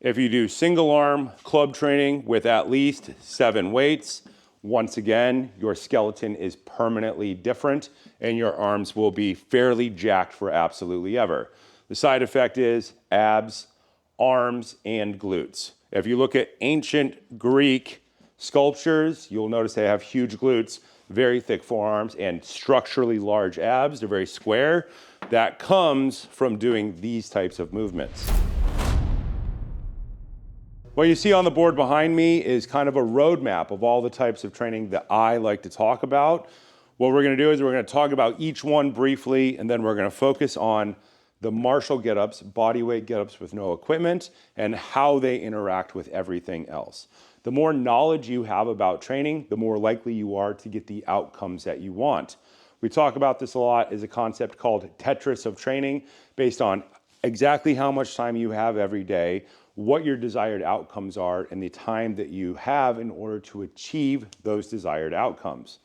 If you do single arm club training with at least 7 weights, once again, your skeleton is permanently different and your arms will be fairly jacked for absolutely ever. The side effect is abs, arms, and glutes. If you look at ancient Greek sculptures, you'll notice they have huge glutes, very thick forearms, and structurally large abs. They're very square. That comes from doing these types of movements. What you see on the board behind me is kind of a roadmap of all the types of training that I like to talk about. What we're going to do is we're going to talk about each one briefly, and then we're going to focus on the martial get-ups, bodyweight get-ups with no equipment, and how they interact with everything else. The more knowledge you have about training, the more likely you are to get the outcomes that you want. We talk about this a lot as a concept called Tetris of training, based on exactly how much time you have every day, what your desired outcomes are, and the time that you have in order to achieve those desired outcomes.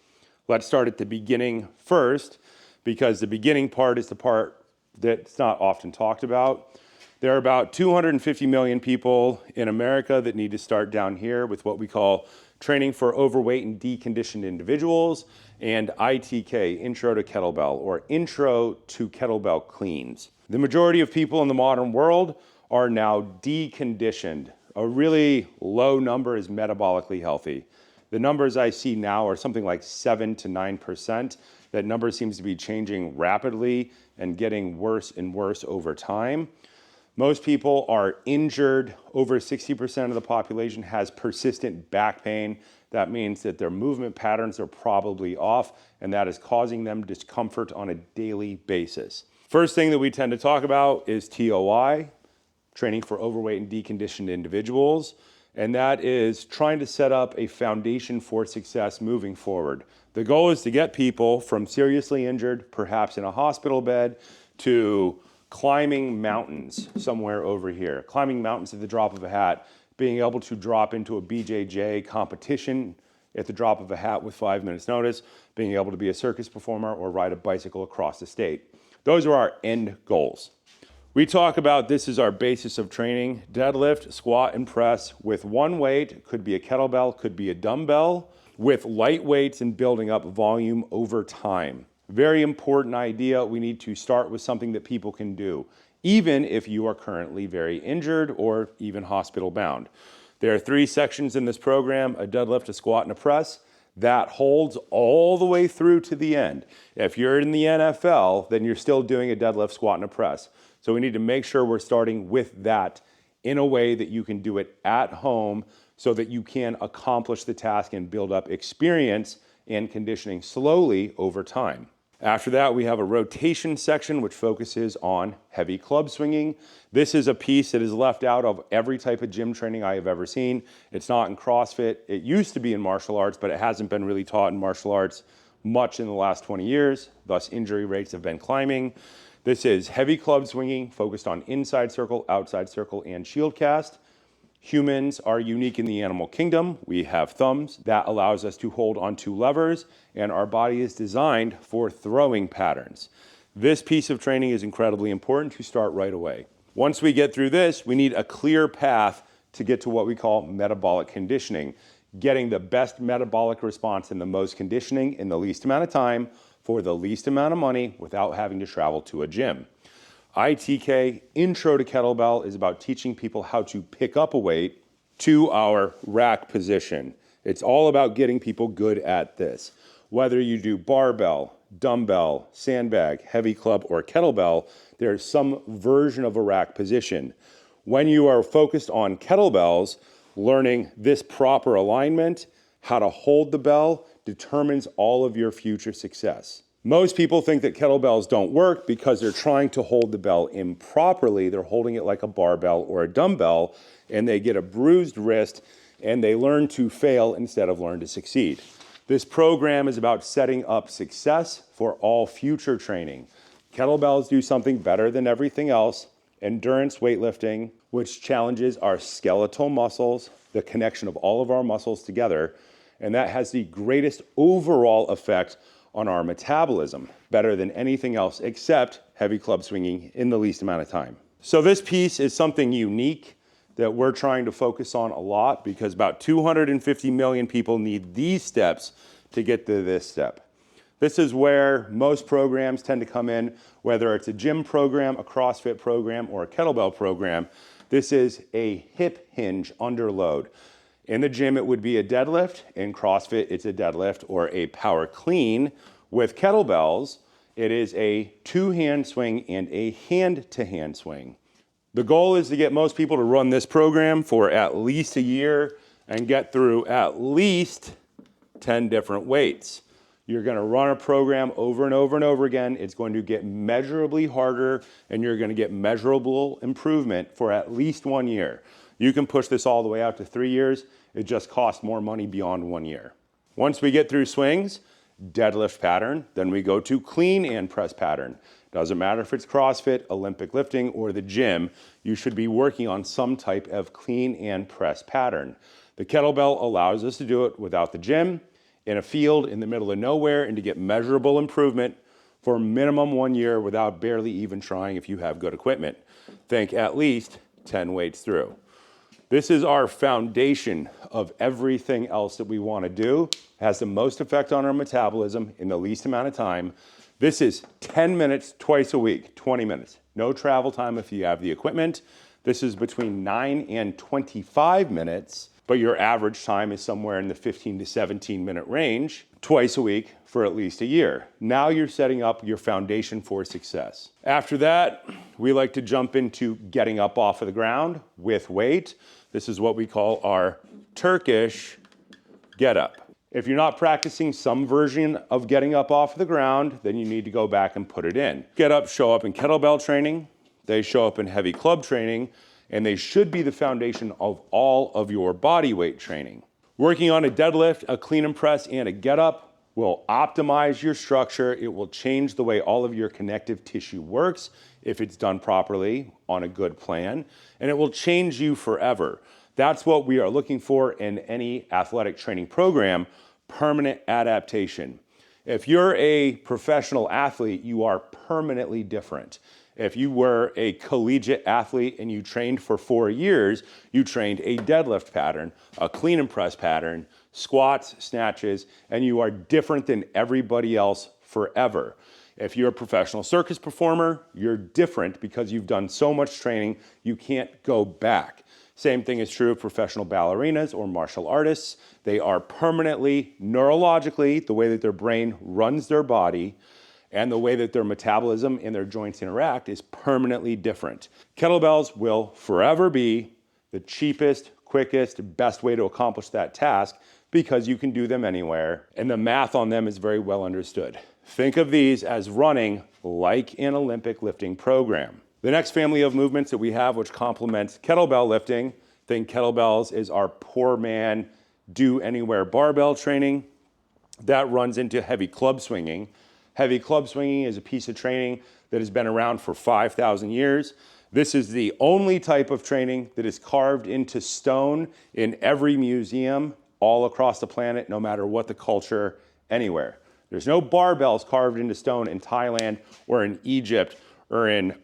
Let's start at the beginning first, because the beginning part is the part that's not often talked about. There are about 250 million people in America that need to start down here with what we call training for overweight and deconditioned individuals, and ITK, Intro to Kettlebell, or Intro to Kettlebell Cleans. The majority of people in the modern world are now deconditioned. A really low number is metabolically healthy. The numbers I see now are something like 7 to 9%. That number seems to be changing rapidly and getting worse and worse over time. Most people are injured. Over 60% of the population has persistent back pain. That means that their movement patterns are probably off, and that is causing them discomfort on a daily basis. First thing that we tend to talk about is TOI, training for overweight and deconditioned individuals, and that is trying to set up a foundation for success moving forward. The goal is to get people from seriously injured, perhaps in a hospital bed, to climbing mountains somewhere over here, climbing mountains at the drop of a hat, being able to drop into a BJJ competition at the drop of a hat with 5 minutes notice, being able to be a circus performer or ride a bicycle across the state. Those are our end goals. We talk about this as our basis of training: deadlift, squat, and press with one weight. Could be a kettlebell, could be a dumbbell, with light weights and building up volume over time. Very important idea. We need to start with something that people can do, even if you are currently very injured or even hospital bound. There are 3 sections in this program: a deadlift, a squat, and a press. That holds all the way through to the end. If you're in the NFL, then you're still doing a deadlift, squat, and a press. So we need to make sure we're starting with that in a way that you can do it at home so that you can accomplish the task and build up experience and conditioning slowly over time. After that, we have a rotation section which focuses on heavy club swinging. This is a piece that is left out of every type of gym training I have ever seen. It's not in CrossFit. It used to be in martial arts, but it hasn't been really taught in martial arts much in the last 20 years. Thus, injury rates have been climbing. This is heavy club swinging focused on inside circle, outside circle, and shield cast. Humans are unique in the animal kingdom. We have thumbs. That allows us to hold onto levers, and our body is designed for throwing patterns. This piece of training is incredibly important to start right away. Once we get through this, we need a clear path to get to what we call metabolic conditioning, getting the best metabolic response and the most conditioning in the least amount of time for the least amount of money without having to travel to a gym. ITK, Intro to Kettlebell, is about teaching people how to pick up a weight to our rack position. It's all about getting people good at this. Whether you do barbell, dumbbell, sandbag, heavy club, or kettlebell, there's some version of a rack position. When you are focused on kettlebells, learning this proper alignment, how to hold the bell, determines all of your future success. Most people think that kettlebells don't work because they're trying to hold the bell improperly. They're holding it like a barbell or a dumbbell, and they get a bruised wrist, and they learn to fail instead of learn to succeed. This program is about setting up success for all future training. Kettlebells do something better than everything else: endurance weightlifting, which challenges our skeletal muscles, the connection of all of our muscles together, and that has the greatest overall effect on our metabolism, better than anything else except heavy club swinging in the least amount of time. So this piece is something unique that we're trying to focus on a lot because about 250 million people need these steps to get to this step. This is where most programs tend to come in, whether it's a gym program, a CrossFit program, or a kettlebell program. This is a hip hinge under load. In the gym, it would be a deadlift. In CrossFit, it's a deadlift or a power clean. With kettlebells, it is a two-hand swing and a hand-to-hand swing. The goal is to get most people to run this program for at least a year and get through at least 10 different weights. You're going to run a program over and over and over again. It's going to get measurably harder and you're going to get measurable improvement for at least 1 year. You can push this all the way out to 3 years. It just costs more money beyond 1 year. Once we get through swings, deadlift pattern, then we go to clean and press pattern. Doesn't matter if it's CrossFit, Olympic lifting, or the gym, you should be working on some type of clean and press pattern. The kettlebell allows us to do it without the gym, in a field in the middle of nowhere, and to get measurable improvement for minimum 1 year without barely even trying if you have good equipment. Think at least 10 weights through. This is our foundation of everything else that we want to do. It has the most effect on our metabolism in the least amount of time. This is 10 minutes twice a week, 20 minutes. No travel time if you have the equipment. This is between 9 and 25 minutes, but your average time is somewhere in the 15 to 17 minute range, twice a week for at least a year. Now you're setting up your foundation for success. After that, we like to jump into getting up off of the ground with weight. This is what we call our Turkish get up. If you're not practicing some version of getting up off the ground, then you need to go back and put it in. Get ups show up in kettlebell training, they show up in heavy club training, and they should be the foundation of all of your body weight training. Working on a deadlift, a clean and press, and a get up will optimize your structure. It will change the way all of your connective tissue works if it's done properly on a good plan, and it will change you forever. That's what we are looking for in any athletic training program, permanent adaptation. If you're a professional athlete, you are permanently different. If you were a collegiate athlete and you trained for 4 years, you trained a deadlift pattern, a clean and press pattern, squats, snatches, and you are different than everybody else forever. If you're a professional circus performer, you're different because you've done so much training, you can't go back. Same thing is true of professional ballerinas or martial artists. They are permanently, neurologically, the way that their brain runs their body and the way that their metabolism and their joints interact is permanently different. Kettlebells will forever be the cheapest, quickest, best way to accomplish that task because you can do them anywhere and the math on them is very well understood. Think of these as running like an Olympic lifting program. The next family of movements that we have, which complements kettlebell lifting, think kettlebells is our poor man, do anywhere barbell training. That runs into heavy club swinging. Heavy club swinging is a piece of training that has been around for 5,000 years. This is the only type of training that is carved into stone in every museum all across the planet, no matter what the culture, anywhere. There's no barbells carved into stone in Thailand or in Egypt or in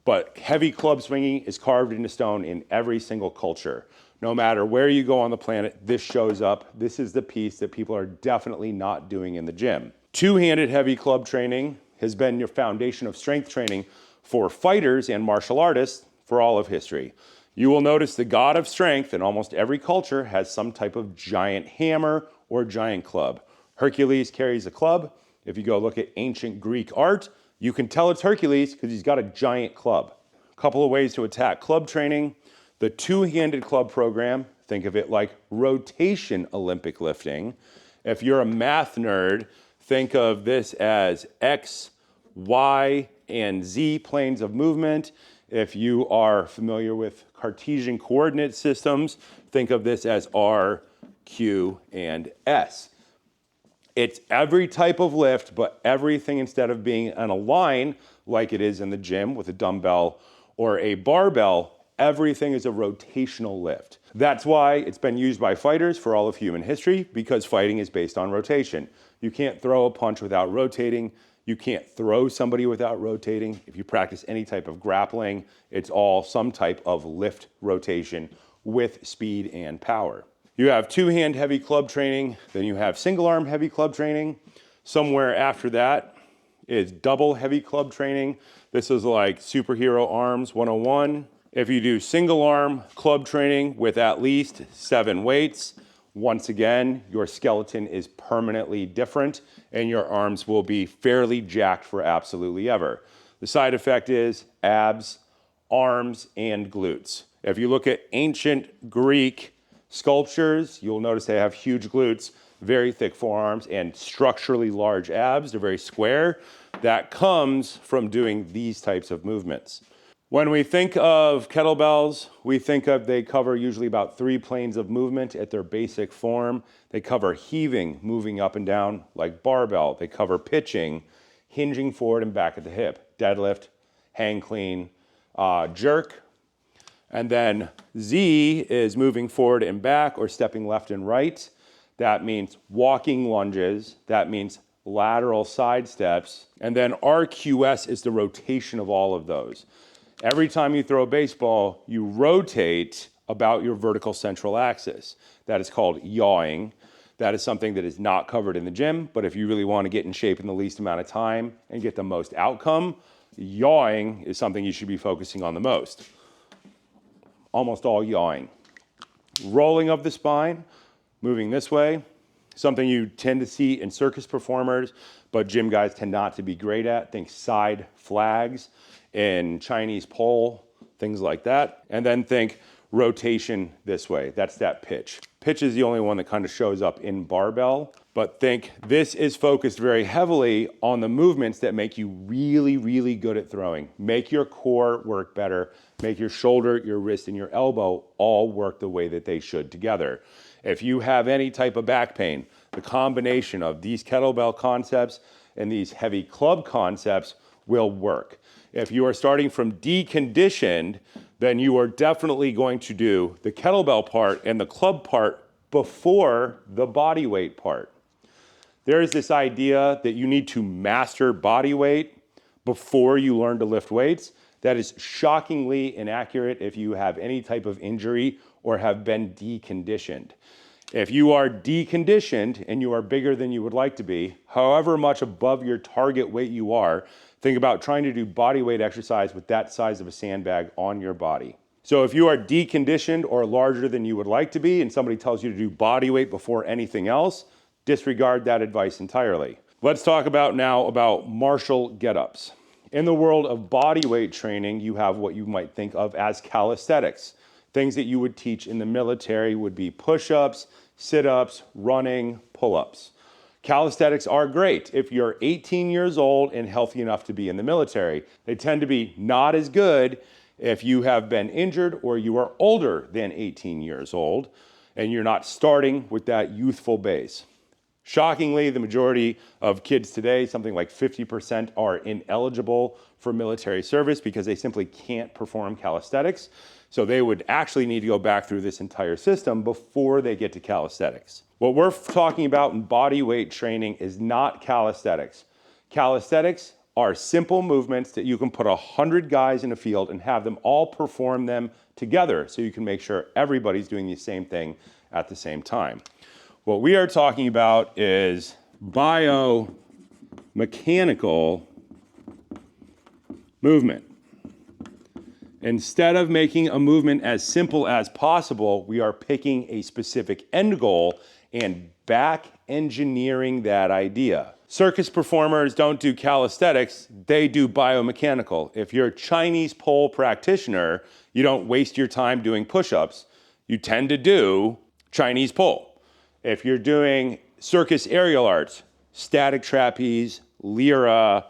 but heavy club swinging is carved into stone in every single culture. No matter where you go on the planet, this shows up. This is the piece that people are definitely not doing in the gym. Two-handed heavy club training has been your foundation of strength training for fighters and martial artists for all of history. You will notice the god of strength in almost every culture has some type of giant hammer or giant club. Hercules carries a club. If you go look at ancient Greek art, you can tell it's Hercules because he's got a giant club. A couple of ways to attack club training. The two-handed club program, think of it like rotation Olympic lifting. If you're a math nerd, think of this as X, Y, and Z planes of movement. If you are familiar with Cartesian coordinate systems, think of this as R, Q, and S. It's every type of lift, but everything instead of being on a line like it is in the gym with a dumbbell or a barbell, everything is a rotational lift. That's why it's been used by fighters for all of human history because fighting is based on rotation. You can't throw a punch without rotating. You can't throw somebody without rotating. If you practice any type of grappling, it's all some type of lift rotation with speed and power. You have two-hand heavy club training, then you have single arm heavy club training. Somewhere after that is double heavy club training. This is like superhero arms 101. If you do single arm club training with at least 7 weights, once again, your skeleton is permanently different and your arms will be fairly jacked for absolutely ever. The side effect is abs, arms, and glutes. If you look at ancient Greek sculptures, you'll notice they have huge glutes, very thick forearms, and structurally large abs. They're very square. That comes from doing these types of movements. When we think of kettlebells, we think of they cover usually about 3 planes of movement at their basic form. They cover heaving, moving up and down like barbell. They cover pitching, hinging forward and back at the hip, deadlift, hang clean, jerk. And then Z is moving forward and back or stepping left and right. That means walking lunges. That means lateral side steps. And then RQS is the rotation of all of those. Every time you throw a baseball, you rotate about your vertical central axis. That is called yawing. That is something that is not covered in the gym, but if you really want to get in shape in the least amount of time and get the most outcome, yawing is something you should be focusing on the most. Almost all yawing. Rolling of the spine, moving this way, something you tend to see in circus performers, but gym guys tend not to be great at. Think side flags in Chinese pole, things like that. And then think rotation this way. That's that pitch. Pitch is the only one that kind of shows up in barbell, but think this is focused very heavily on the movements that make you really, really good at throwing. Make your core work better. Make your shoulder, your wrist, and your elbow all work the way that they should together. If you have any type of back pain, the combination of these kettlebell concepts and these heavy club concepts will work. If you are starting from deconditioned, then you are definitely going to do the kettlebell part and the club part before the body weight part. There is this idea that you need to master body weight before you learn to lift weights. That is shockingly inaccurate if you have any type of injury or have been deconditioned. If you are deconditioned and you are bigger than you would like to be, however much above your target weight you are, think about trying to do body weight exercise with that size of a sandbag on your body. So if you are deconditioned or larger than you would like to be and somebody tells you to do body weight before anything else, disregard that advice entirely. Let's talk about martial get-ups. In the world of body weight training, you have what you might think of as calisthenics. Things that you would teach in the military would be push-ups, sit-ups, running, pull-ups. Calisthenics are great if you're 18 years old and healthy enough to be in the military. They tend to be not as good if you have been injured or you are older than 18 years old and you're not starting with that youthful base. Shockingly, the majority of kids today, something like 50%, are ineligible for military service because they simply can't perform calisthenics. So they would actually need to go back through this entire system before they get to calisthenics. What we're talking about in body weight training is not calisthenics. Calisthenics are simple movements that you can put 100 guys in a field and have them all perform them together so you can make sure everybody's doing the same thing at the same time. What we are talking about is biomechanical movement. Instead of making a movement as simple as possible, we are picking a specific end goal and back engineering that idea. Circus performers don't do calisthenics, they do biomechanical. If you're a Chinese pole practitioner, you don't waste your time doing push-ups. You tend to do Chinese pole. If you're doing circus aerial arts, static trapeze, lyra,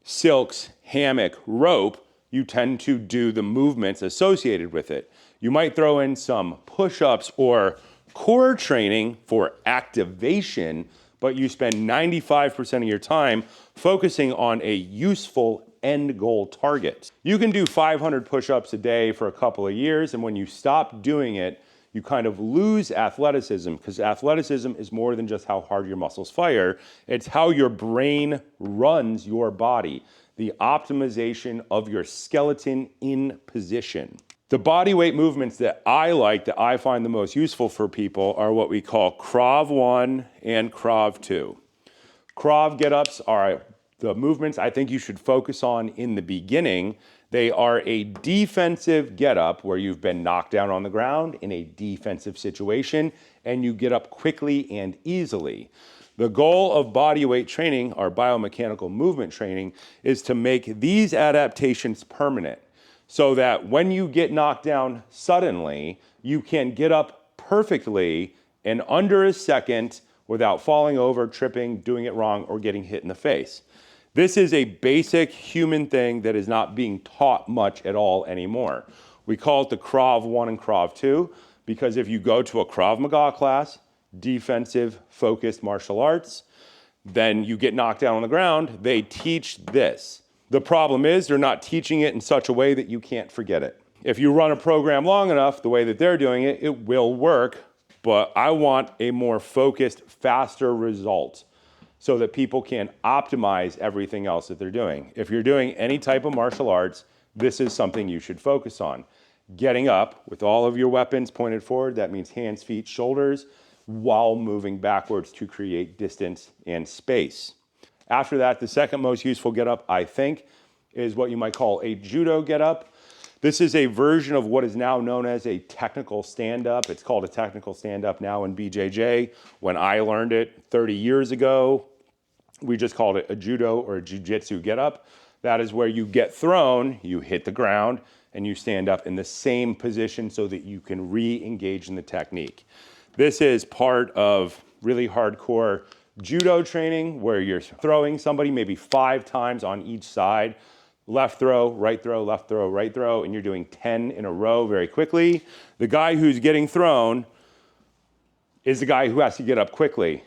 silks, hammock, rope, you tend to do the movements associated with it. You might throw in some push-ups or core training for activation, but you spend 95% of your time focusing on a useful end goal target. You can do 500 push-ups a day for a couple of years, and when you stop doing it, you kind of lose athleticism, because athleticism is more than just how hard your muscles fire. It's how your brain runs your body, the optimization of your skeleton in position. The body weight movements that I find the most useful for people are what we call Krav 1 and Krav 2. Krav get-ups are the movements I think you should focus on in the beginning. They are a defensive get-up where you've been knocked down on the ground in a defensive situation and you get up quickly and easily. The goal of bodyweight training, or biomechanical movement training, is to make these adaptations permanent so that when you get knocked down suddenly, you can get up perfectly in under a second without falling over, tripping, doing it wrong, or getting hit in the face. This is a basic human thing that is not being taught much at all anymore. We call it the Krav 1 and Krav 2 because if you go to a Krav Maga class, defensive focused martial arts, then you get knocked down on the ground, they teach this. The problem is they're not teaching it in such a way that you can't forget it. If you run a program long enough, the way that they're doing it, it will work, but I want a more focused, faster result so that people can optimize everything else that they're doing. If you're doing any type of martial arts, this is something you should focus on. Getting up with all of your weapons pointed forward, that means hands, feet, shoulders, while moving backwards to create distance and space. After that, the second most useful get-up, I think, is what you might call a judo get-up. This is a version of what is now known as a technical stand-up. It's called a technical stand-up now in BJJ. When I learned it 30 years ago, we just called it a judo or a jiu-jitsu get-up. That is where you get thrown, you hit the ground, and you stand up in the same position so that you can re-engage in the technique. This is part of really hardcore judo training where you're throwing somebody maybe 5 times on each side. Left throw, right throw, left throw, right throw, and you're doing 10 in a row very quickly. The guy who's getting thrown is the guy who has to get up quickly.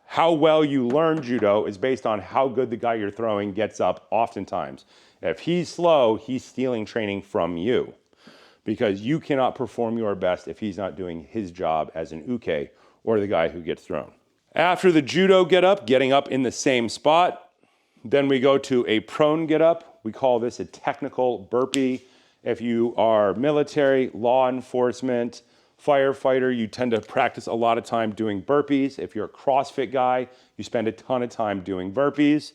How well you learn judo is based on how good the guy you're throwing gets up oftentimes. If he's slow, he's stealing training from you because you cannot perform your best if he's not doing his job as an uke or the guy who gets thrown. After the judo get up, getting up in the same spot, then we go to a prone get up. We call this a technical burpee. If you are military, law enforcement, firefighter, you tend to practice a lot of time doing burpees. If you're a CrossFit guy, you spend a ton of time doing burpees.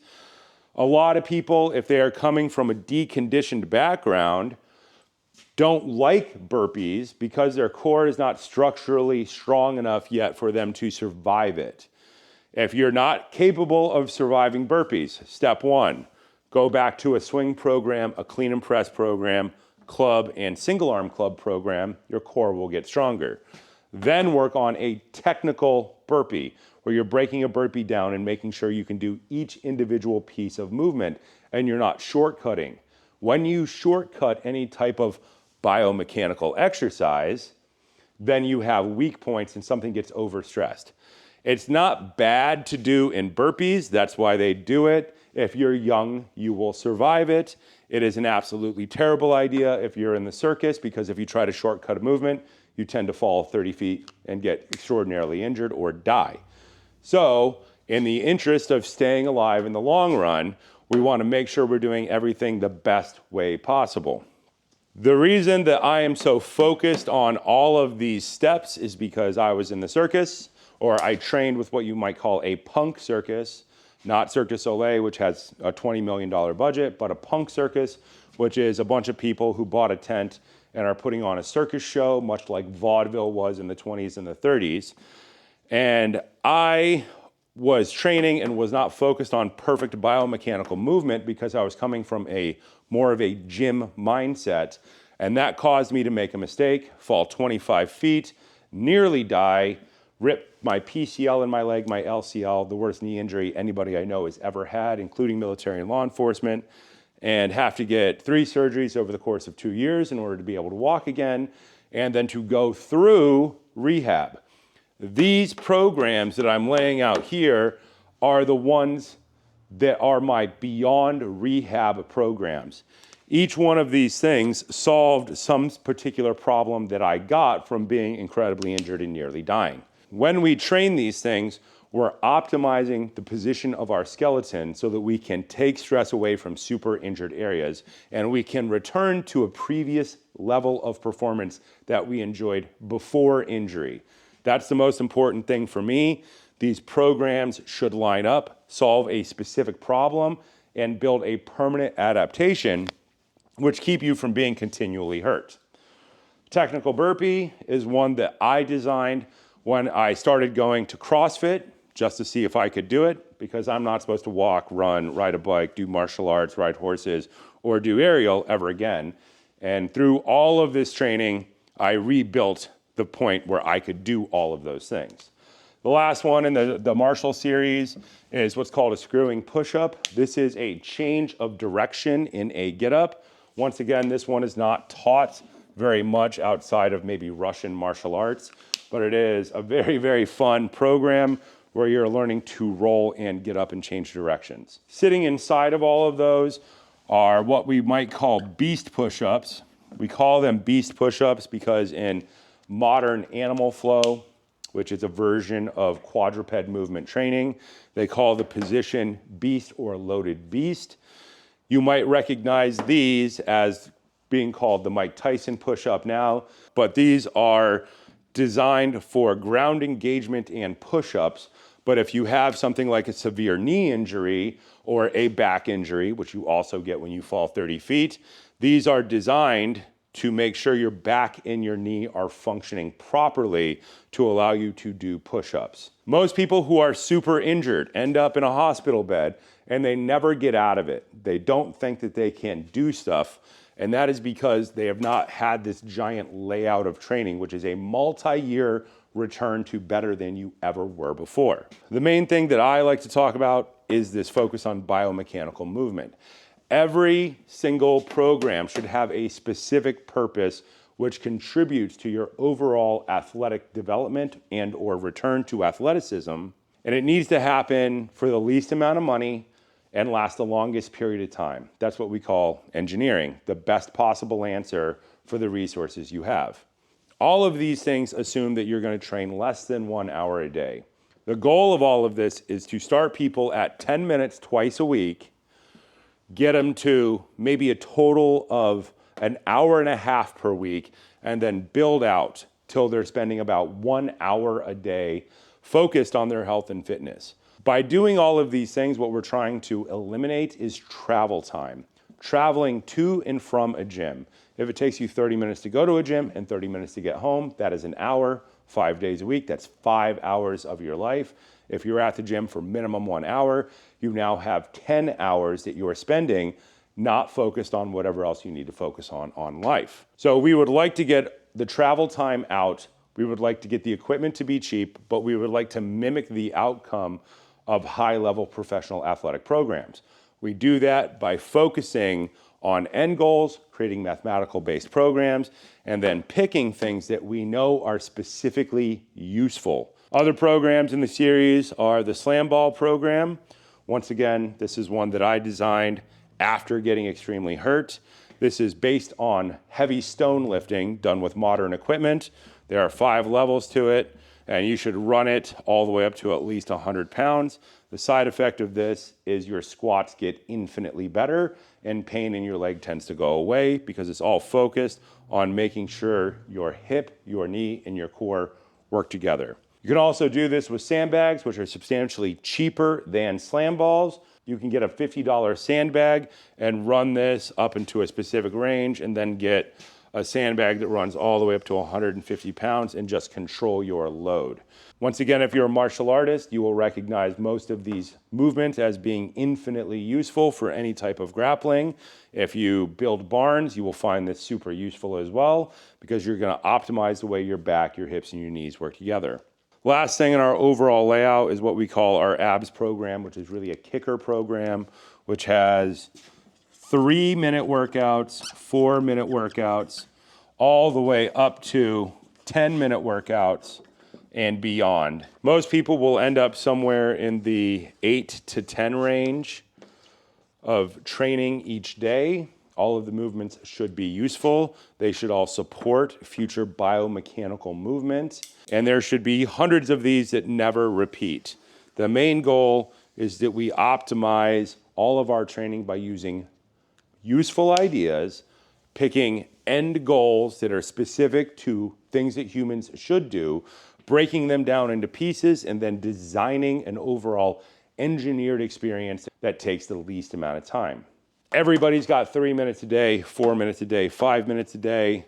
A lot of people, if they are coming from a deconditioned background, don't like burpees because their core is not structurally strong enough yet for them to survive it. If you're not capable of surviving burpees, step 1, go back to a swing program, a clean and press program, club and single arm club program, your core will get stronger. Then work on a technical burpee where you're breaking a burpee down and making sure you can do each individual piece of movement and you're not shortcutting. When you shortcut any type of biomechanical exercise, then you have weak points and something gets overstressed. It's not bad to do in burpees, that's why they do it. If you're young, you will survive it. It is an absolutely terrible idea if you're in the circus because if you try to shortcut a movement, you tend to fall 30 feet and get extraordinarily injured or die. So, in the interest of staying alive in the long run, we want to make sure we're doing everything the best way possible. The reason that I am so focused on all of these steps is because I was in the circus, or I trained with what you might call a punk circus, not Cirque du Soleil, which has a $20 million budget, but a punk circus, which is a bunch of people who bought a tent and are putting on a circus show, much like vaudeville was in the 20s and the 30s. And I was training and was not focused on perfect biomechanical movement because I was coming from more of a gym mindset. And that caused me to make a mistake, fall 25 feet, nearly die, rip my PCL in my leg, my LCL, the worst knee injury anybody I know has ever had, including military and law enforcement, and have to get 3 surgeries over the course of 2 years in order to be able to walk again, and then to go through rehab. These programs that I'm laying out here are the ones that are my beyond rehab programs. Each one of these things solved some particular problem that I got from being incredibly injured and nearly dying. When we train these things, we're optimizing the position of our skeleton so that we can take stress away from super injured areas and we can return to a previous level of performance that we enjoyed before injury. That's the most important thing for me. These programs should line up, solve a specific problem, and build a permanent adaptation which keep you from being continually hurt. Technical burpee is one that I designed when I started going to CrossFit just to see if I could do it, because I'm not supposed to walk, run, ride a bike, do martial arts, ride horses, or do aerial ever again. And through all of this training, I rebuilt the point where I could do all of those things. The last one in the Marshall series is what's called a screwing push-up. This is a change of direction in a get-up. Once again, this one is not taught very much outside of maybe Russian martial arts, but it is a very, very fun program where you're learning to roll and get up and change directions. Sitting inside of all of those are what we might call beast push-ups. We call them beast push-ups because in modern animal flow, which is a version of quadruped movement training, they call the position beast or loaded beast. You might recognize these as being called the Mike Tyson push-up now, but these are designed for ground engagement and push-ups. But if you have something like a severe knee injury or a back injury, which you also get when you fall 30 feet, these are designed to make sure your back and your knee are functioning properly to allow you to do push-ups. Most people who are super injured end up in a hospital bed and they never get out of it. They don't think that they can do stuff, and that is because they have not had this giant layout of training, which is a multi-year return to better than you ever were before. The main thing that I like to talk about is this focus on biomechanical movement. Every single program should have a specific purpose which contributes to your overall athletic development and or return to athleticism. And it needs to happen for the least amount of money and last the longest period of time. That's what we call engineering, the best possible answer for the resources you have. All of these things assume that you're going to train less than 1 hour a day. The goal of all of this is to start people at 10 minutes twice a week, get them to maybe a total of an hour and a half per week, and then build out till they're spending about 1 hour a day focused on their health and fitness. By doing all of these things, what we're trying to eliminate is travel time. Traveling to and from a gym. If it takes you 30 minutes to go to a gym and 30 minutes to get home, that is an hour, 5 days a week. That's 5 hours of your life. If you're at the gym for minimum 1 hour, you now have 10 hours that you are spending not focused on whatever else you need to focus on life. So we would like to get the travel time out. We would like to get the equipment to be cheap, but we would like to mimic the outcome of high-level professional athletic programs. We do that by focusing on end goals, creating mathematical-based programs, and then picking things that we know are specifically useful. Other programs in the series are the slam ball program. Once again, this is one that I designed after getting extremely hurt. This is based on heavy stone lifting done with modern equipment. There are 5 levels to it, and you should run it all the way up to at least 100 pounds. The side effect of this is your squats get infinitely better and pain in your leg tends to go away because it's all focused on making sure your hip, your knee, and your core work together. You can also do this with sandbags, which are substantially cheaper than slam balls. You can get a $50 sandbag and run this up into a specific range and then get a sandbag that runs all the way up to 150 pounds and just control your load. Once again, if you're a martial artist, you will recognize most of these movements as being infinitely useful for any type of grappling. If you build barns, you will find this super useful as well because you're going to optimize the way your back, your hips, and your knees work together. Last thing in our overall layout is what we call our abs program, which is really a kicker program, which has 3-minute workouts, 4-minute workouts, all the way up to 10-minute workouts and beyond. Most people will end up somewhere in the 8 to 10 range of training each day. All of the movements should be useful. They should all support future biomechanical movement. And there should be hundreds of these that never repeat. The main goal is that we optimize all of our training by using useful ideas, picking end goals that are specific to things that humans should do, breaking them down into pieces, and then designing an overall engineered experience that takes the least amount of time. Everybody's got 3 minutes a day, 4 minutes a day, 5 minutes a day.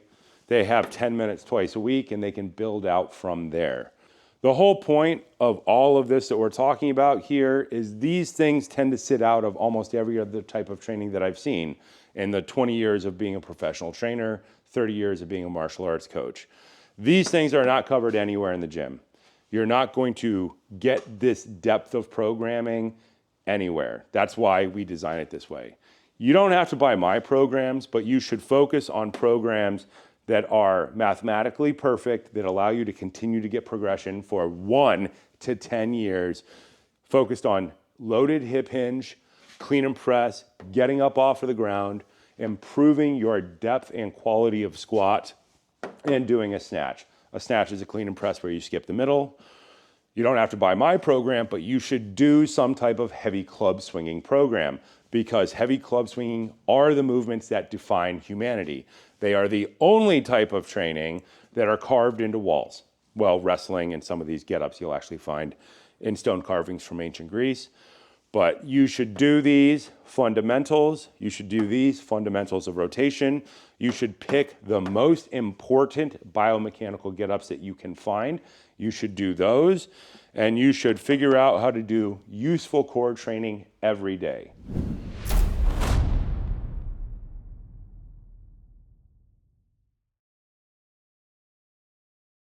They have 10 minutes twice a week, and they can build out from there. The whole point of all of this that we're talking about here is these things tend to sit out of almost every other type of training that I've seen in the 20 years of being a professional trainer, 30 years of being a martial arts coach. These things are not covered anywhere in the gym. You're not going to get this depth of programming anywhere. That's why we design it this way. You don't have to buy my programs, but you should focus on programs that are mathematically perfect, that allow you to continue to get progression for 1 to 10 years, focused on loaded hip hinge, clean and press, getting up off of the ground, improving your depth and quality of squat, and doing a snatch. A snatch is a clean and press where you skip the middle. You don't have to buy my program, but you should do some type of heavy club swinging program, because heavy club swinging are the movements that define humanity. They are the only type of training that are carved into walls. Well, wrestling and some of these get-ups you'll actually find in stone carvings from ancient Greece. But you should do these fundamentals. You should do these fundamentals of rotation. You should pick the most important biomechanical get-ups that you can find. You should do those. And you should figure out how to do useful core training every day.